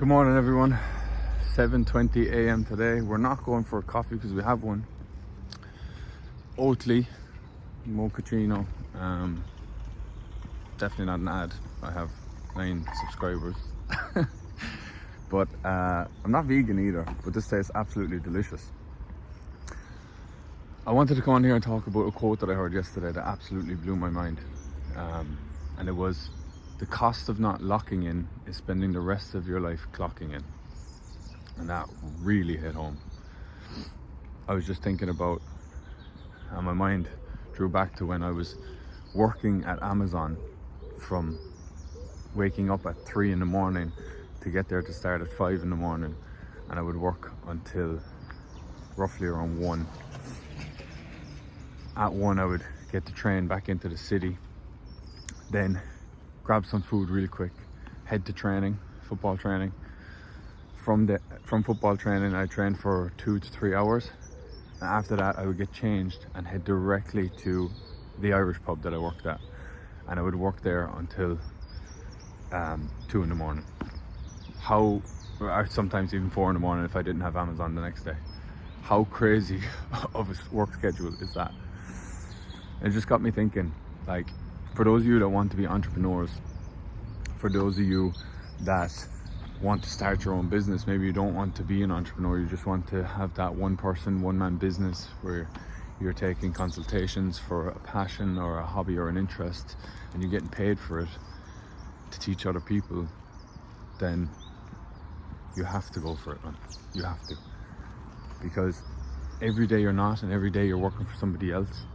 Good morning, everyone. 7:20 a.m. today. We're not going for a coffee because we have one. Oatly mochaccino. Definitely not an ad. I have 9 subscribers. But I'm not vegan either, but this tastes absolutely delicious. I wanted to come on here and talk about a quote that I heard yesterday that absolutely blew my mind. And it was, the cost of not locking in is spending the rest of your life clocking in. And that really hit home. I was just thinking about how my mind drew back to when I was working at Amazon, from waking up at 3 in the morning to get there to start at 5 in the morning, and I would work until roughly around 1. At 1 I would get the train back into the city, then grab some food really quick, head to training, football training. From football training I trained for 2 to 3 hours, and after that I would get changed and head directly to the Irish pub that I worked at, and I would work there until 2 in the morning. Or sometimes even 4 in the morning if I didn't have Amazon the next day. How crazy of a work schedule is that? It just got me thinking, like, for those of you that want to be entrepreneurs, for those of you that want to start your own business, maybe you don't want to be an entrepreneur, you just want to have that one-man business where you're taking consultations for a passion or a hobby or an interest, and you're getting paid for it to teach other people, then you have to go for it, man. You have to. Because every day you're not, and every day you're working for somebody else,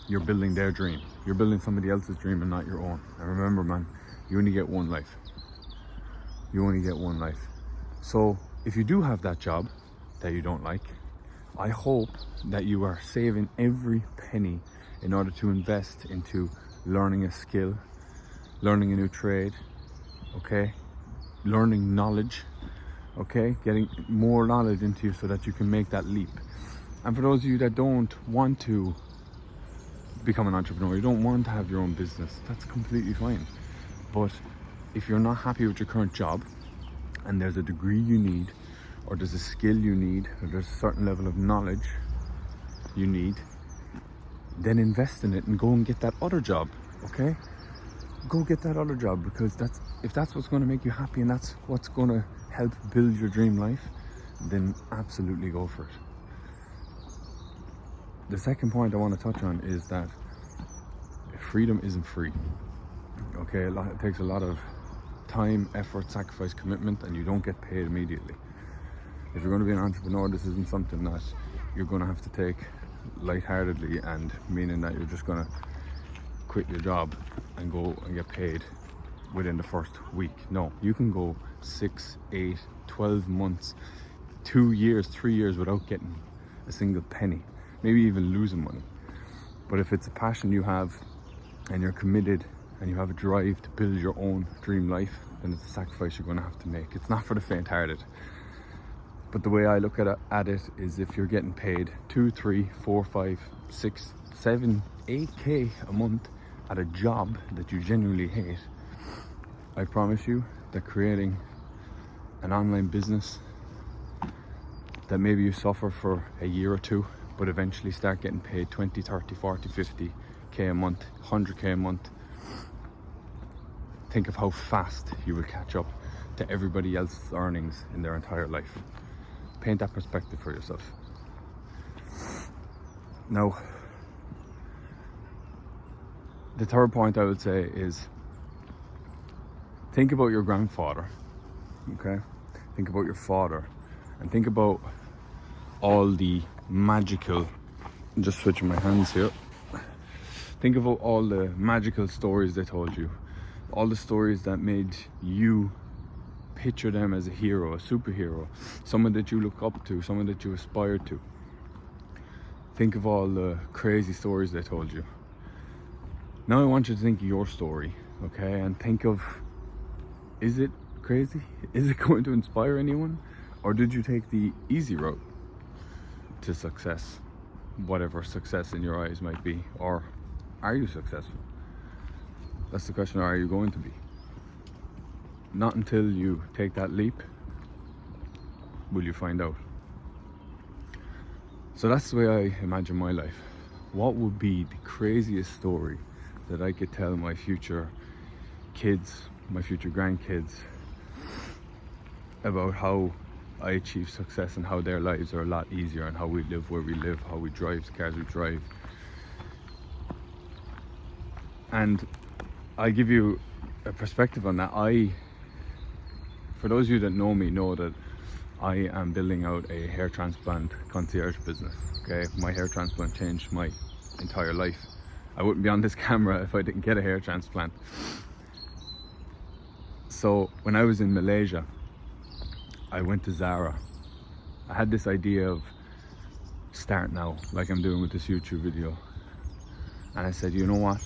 you're building their dream. You're building somebody else's dream and not your own. And remember, man, you only get one life. You only get one life. So if you do have that job that you don't like, I hope that you are saving every penny in order to invest into learning a skill, learning a new trade, okay? Learning knowledge, okay? Getting more knowledge into you so that you can make that leap. And for those of you that don't want to become an entrepreneur, you don't want to have your own business, that's completely fine. But if you're not happy with your current job, and there's a degree you need, or there's a skill you need, or there's a certain level of knowledge you need, then invest in it and go and get that other job, okay? Go get that other job, because if that's what's going to make you happy and that's what's going to help build your dream life, then absolutely go for it. The second point I want to touch on is that freedom isn't free, okay? It takes a lot of time, effort, sacrifice, commitment, and you don't get paid immediately. If you're going to be an entrepreneur, this isn't something that you're going to have to take lightheartedly, and meaning that you're just going to quit your job and go and get paid within the first week. No, you can go 6, 8, 12 months, 2 years, 3 years without getting a single penny, maybe even losing money. But if it's a passion you have and you're committed and you have a drive to build your own dream life, then it's a sacrifice you're going to have to make. It's not for the faint-hearted. But the way I look at it is, if you're getting paid 2, 3, 4, 5, 6, 7, 8K a month at a job that you genuinely hate, I promise you that creating an online business that maybe you suffer for a year or two, but eventually start getting paid 20, 30, 40, 50K a month, 100K a month, think of how fast you will catch up to everybody else's earnings in their entire life. Paint that perspective for yourself. Now, the third point I would say is, think about your grandfather, okay? Think about your father, and think about all the magical, I'm just switching my hands here. Think about all the magical stories they told you, all the stories that made you picture them as a hero, a superhero, someone that you look up to, someone that you aspire to. Think of all the crazy stories they told you. Now I want you to think of your story, okay? And think of, is it crazy? Is it going to inspire anyone? Or did you take the easy route to success, whatever success in your eyes might be? Or are you successful? That's the question. Or are you going to be? not until you take that leap will you find out. So that's the way I imagine my life. What would be the craziest story that I could tell my future kids, my future grandkids, about how I achieve success and how their lives are a lot easier, and how we live where we live, how we drive the cars we drive. And I give you a perspective on that. For those of you that know me, know that I am building out a hair transplant concierge business. Okay, my hair transplant changed my entire life. I wouldn't be on this camera if I didn't get a hair transplant. So when I was in Malaysia, I went to Zara. I had this idea of start now, like I'm doing with this YouTube video. And I said, you know what?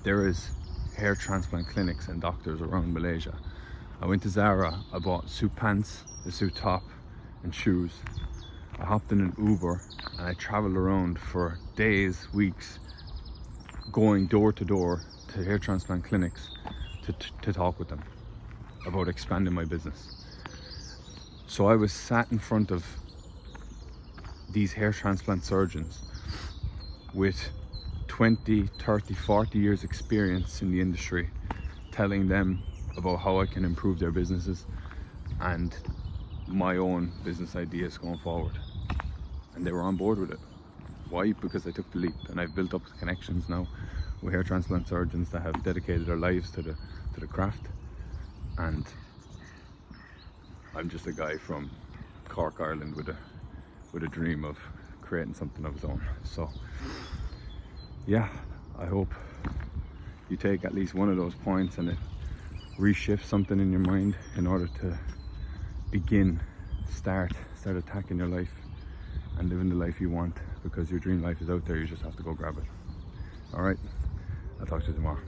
There is hair transplant clinics and doctors around Malaysia. I went to Zara, I bought suit pants, a suit top, and shoes. I hopped in an Uber and I traveled around for days, weeks, going door to door to hair transplant clinics to talk with them about expanding my business. So I was sat in front of these hair transplant surgeons with 20, 30, 40 years experience in the industry, telling them about how I can improve their businesses and my own business ideas going forward. And they were on board with it. Why? Because I took the leap, and I've built up connections now with hair transplant surgeons that have dedicated their lives to the craft. And I'm just a guy from Cork, Ireland with a dream of creating something of his own. So yeah, I hope you take at least one of those points and it reshifts something in your mind in order to start attacking your life and living the life you want, because your dream life is out there. You just have to go grab it. All right, I'll talk to you tomorrow.